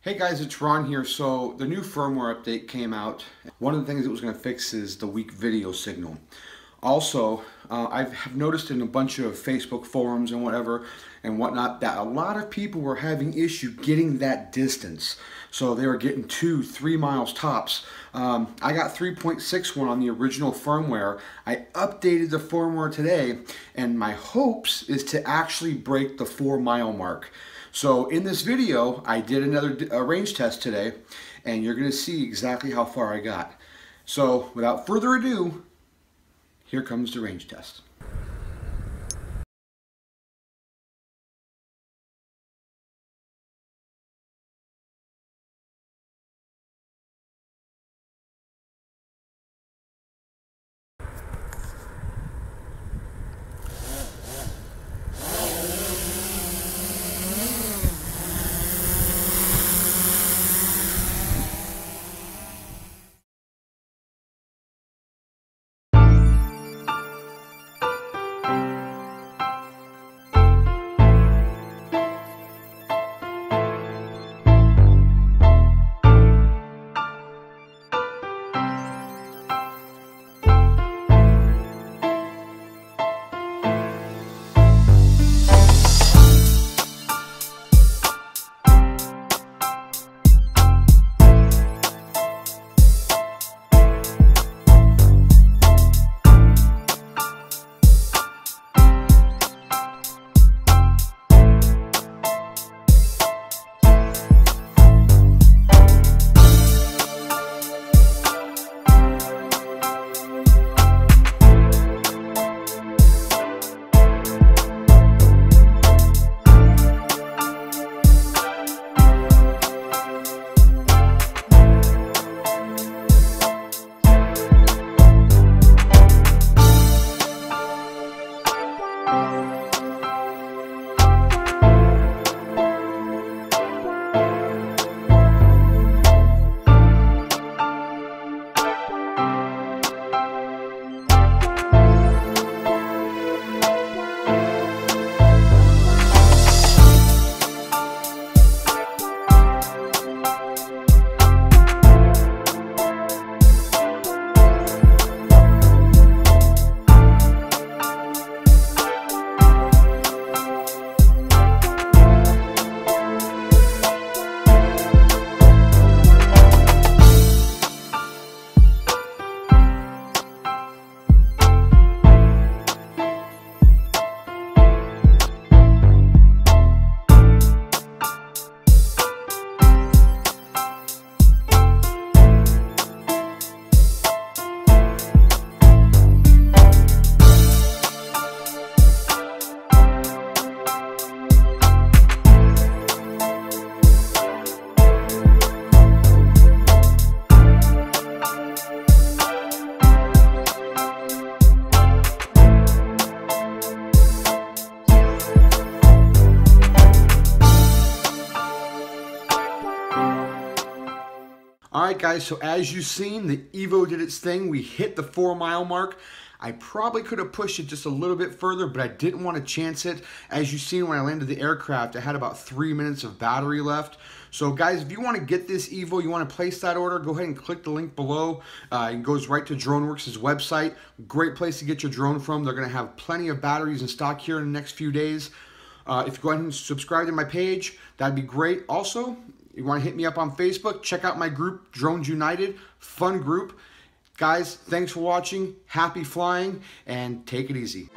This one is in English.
Hey guys, it's Ron here. So the new firmware update came out. One of the things it was going to fix is the weak video signal. Also, I've noticed in a bunch of Facebook forums and whatever and whatnot that a lot of people were having issue getting that distance. So they were getting 2-3 miles tops. I got 3.61 on the original firmware. I updated the firmware today, and my hopes is to actually break the 4-mile mark. So in this video, I did another range test today, and you're going to see exactly how far I got. So without further ado, here comes the range test. Alright guys, so as you've seen, the Evo did its thing. We hit the 4-mile mark. I probably could have pushed it just a little bit further, but I didn't want to chance it. As you've seen, when I landed the aircraft, I had about 3 minutes of battery left. So guys, if you want to get this Evo, you want to place that order, go ahead and click the link below. It goes right to DroneWorks' website. Great place to get your drone from. They're going to have plenty of batteries in stock here in the next few days. If you go ahead and subscribe to my page, that'd be great. Also, you want to hit me up on Facebook, check out my group, Drones United, fun group. Guys, thanks for watching, happy flying, and take it easy.